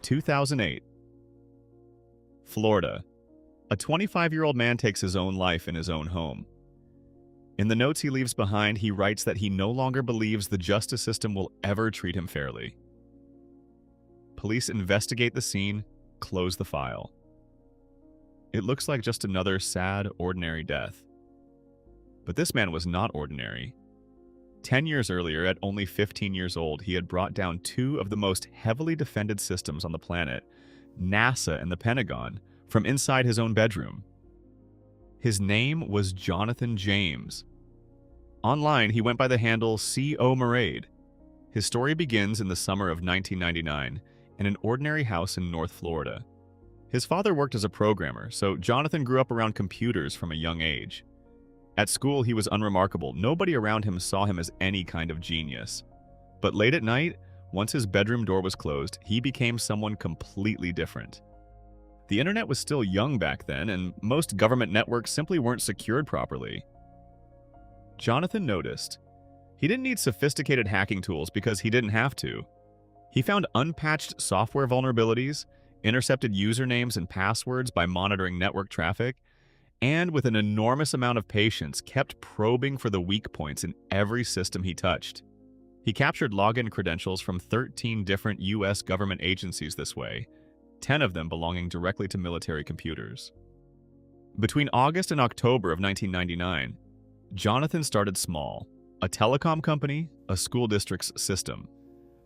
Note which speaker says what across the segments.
Speaker 1: 2008. Florida. A 25-year-old man takes his own life in his own home. In the notes he leaves behind, he writes that he no longer believes the justice system will ever treat him fairly. Police investigate the scene, close the file. It looks like just another sad, ordinary death. But this man was not ordinary. 10 years earlier, at only 15 years old, he had brought down two of the most heavily defended systems on the planet, NASA and the Pentagon, from inside his own bedroom. His name was Jonathan James. Online, he went by the handle C.O. Marade. His story begins in the summer of 1999 in an ordinary house in North Florida. His father worked as a programmer, so Jonathan grew up around computers from a young age. At school, he was unremarkable. Nobody around him saw him as any kind of genius. But late at night, once his bedroom door was closed, he became someone completely different. The internet was still young back then, and most government networks simply weren't secured properly. Jonathan noticed. He didn't need sophisticated hacking tools because he didn't have to. He found unpatched software vulnerabilities, intercepted usernames and passwords by monitoring network traffic, and with an enormous amount of patience, kept probing for the weak points in every system he touched. He captured login credentials from 13 different US government agencies this way, 10 of them belonging directly to military computers. Between August and October of 1999, Jonathan started small, a telecom company, a school district's system.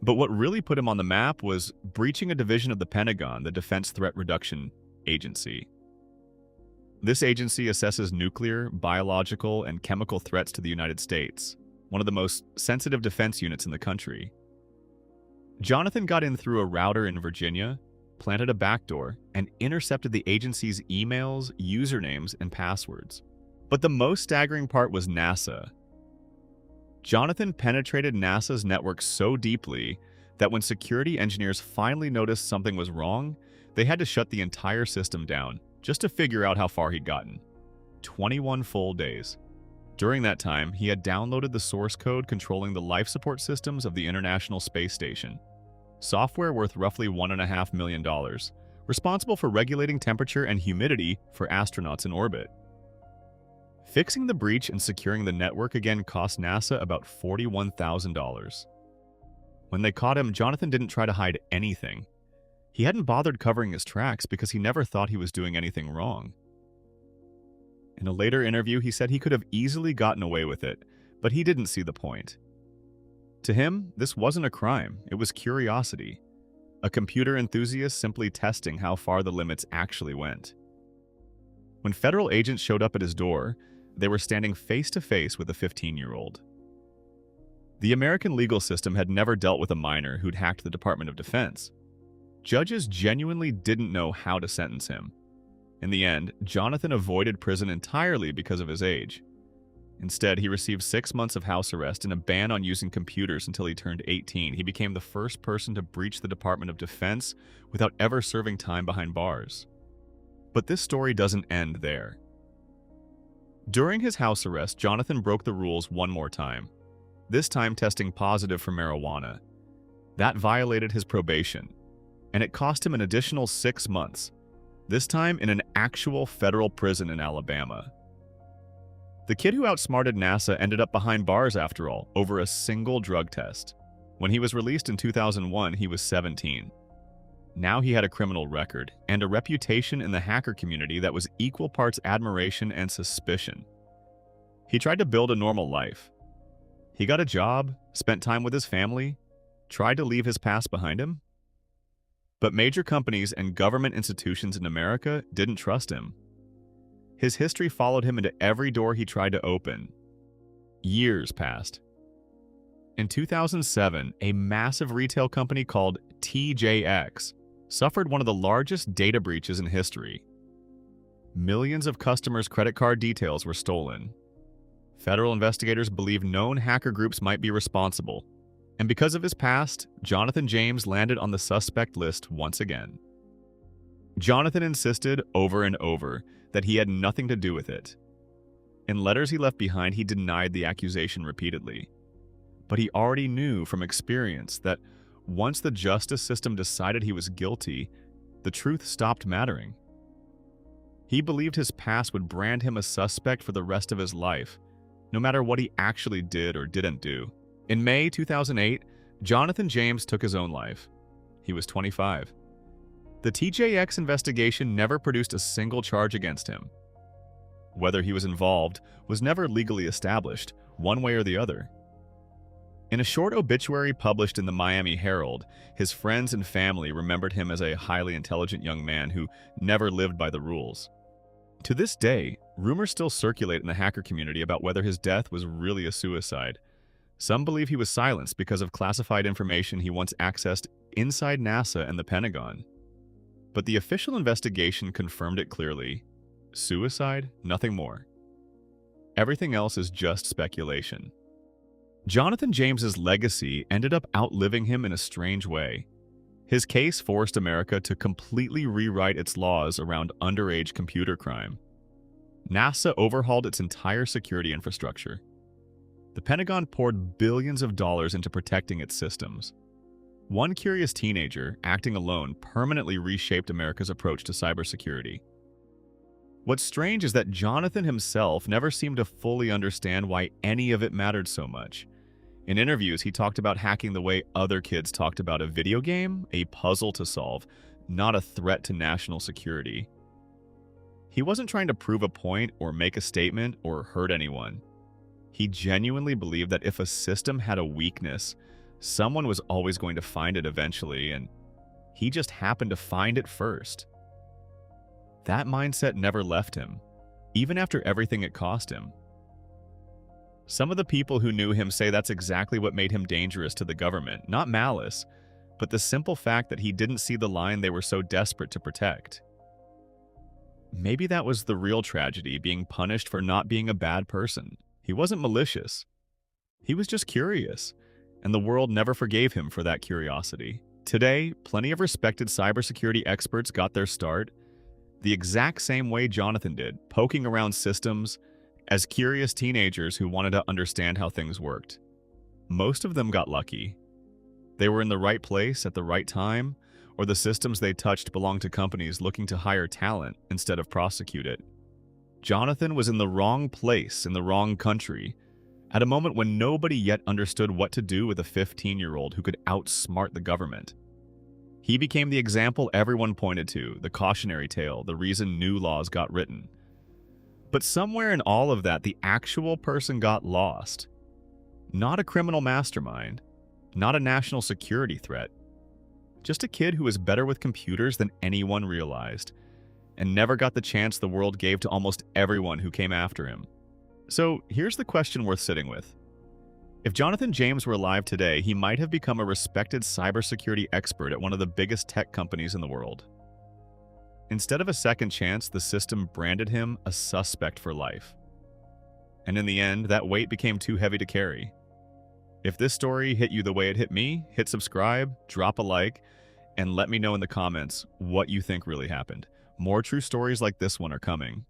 Speaker 1: But what really put him on the map was breaching a division of the Pentagon, the Defense Threat Reduction Agency. This agency assesses nuclear, biological, and chemical threats to the United States, one of the most sensitive defense units in the country. Jonathan got in through a router in Virginia, planted a backdoor, and intercepted the agency's emails, usernames, and passwords. But the most staggering part was NASA. Jonathan penetrated NASA's network so deeply that when security engineers finally noticed something was wrong, they had to shut the entire system down just to figure out how far he'd gotten. 21 full days. During that time, he had downloaded the source code controlling the life support systems of the International Space Station, software worth roughly $1.5 million, responsible for regulating temperature and humidity for astronauts in orbit. Fixing the breach and securing the network again cost NASA about $41,000. When they caught him, Jonathan didn't try to hide anything. He hadn't bothered covering his tracks because he never thought he was doing anything wrong. In a later interview, he said he could have easily gotten away with it, but he didn't see the point. To him, this wasn't a crime, it was curiosity. A computer enthusiast simply testing how far the limits actually went. When federal agents showed up at his door, they were standing face to face with a 15-year-old. The American legal system had never dealt with a minor who'd hacked the Department of Defense. Judges genuinely didn't know how to sentence him. In the end, Jonathan avoided prison entirely because of his age. Instead, he received 6 months of house arrest and a ban on using computers until he turned 18. He became the first person to breach the Department of Defense without ever serving time behind bars. But this story doesn't end there. During his house arrest, Jonathan broke the rules one more time, this time testing positive for marijuana. That violated his probation, and it cost him an additional 6 months, this time in an actual federal prison in Alabama. The kid who outsmarted NASA ended up behind bars after all, over a single drug test. When he was released in 2001, he was 17. Now he had a criminal record and a reputation in the hacker community that was equal parts admiration and suspicion. He tried to build a normal life. He got a job, spent time with his family, tried to leave his past behind him. But major companies and government institutions in America didn't trust him. His history followed him into every door he tried to open. Years passed. In 2007, a massive retail company called TJX suffered one of the largest data breaches in history. Millions of customers' credit card details were stolen. Federal investigators believe known hacker groups might be responsible, and because of his past, Jonathan James landed on the suspect list once again. Jonathan insisted over and over that he had nothing to do with it. In letters he left behind, he denied the accusation repeatedly. But he already knew from experience that Once the justice system decided he was guilty, the truth stopped mattering. He believed his past would brand him a suspect for the rest of his life, no matter what he actually did or didn't do. In May 2008, Jonathan James took his own life. He was 25. The TJX investigation never produced a single charge against him. Whether he was involved was never legally established, one way or the other. In a short obituary published in the Miami Herald, his friends and family remembered him as a highly intelligent young man who never lived by the rules. To this day, rumors still circulate in the hacker community about whether his death was really a suicide. Some believe he was silenced because of classified information he once accessed inside NASA and the Pentagon. But the official investigation confirmed it clearly. Suicide, nothing more. Everything else is just speculation. Jonathan James's legacy ended up outliving him in a strange way. His case forced America to completely rewrite its laws around underage computer crime. NASA overhauled its entire security infrastructure. The Pentagon poured billions of dollars into protecting its systems. One curious teenager, acting alone, permanently reshaped America's approach to cybersecurity. What's strange is that Jonathan himself never seemed to fully understand why any of it mattered so much. In interviews, he talked about hacking the way other kids talked about a video game, a puzzle to solve, not a threat to national security. He wasn't trying to prove a point or make a statement or hurt anyone. He genuinely believed that if a system had a weakness, someone was always going to find it eventually, and he just happened to find it first. That mindset never left him, even after everything it cost him. Some of the people who knew him say that's exactly what made him dangerous to the government, not malice, but the simple fact that he didn't see the line they were so desperate to protect. Maybe that was the real tragedy, being punished for not being a bad person. He wasn't malicious. He was just curious, and the world never forgave him for that curiosity. Today, plenty of respected cybersecurity experts got their start the exact same way Jonathan did, poking around systems as curious teenagers who wanted to understand how things worked. Most of them got lucky. They were in the right place at the right time, or the systems they touched belonged to companies looking to hire talent instead of prosecute it. Jonathan was in the wrong place in the wrong country, at a moment when nobody yet understood what to do with a 15-year-old who could outsmart the government. He became the example everyone pointed to, the cautionary tale, the reason new laws got written. But somewhere in all of that, the actual person got lost. Not a criminal mastermind, not a national security threat. Just a kid who was better with computers than anyone realized, and never got the chance the world gave to almost everyone who came after him. So here's the question worth sitting with. If Jonathan James were alive today, he might have become a respected cybersecurity expert at one of the biggest tech companies in the world. Instead of a second chance, the system branded him a suspect for life. And in the end, that weight became too heavy to carry. If this story hit you the way it hit me, hit subscribe, drop a like, and let me know in the comments what you think really happened. More true stories like this one are coming.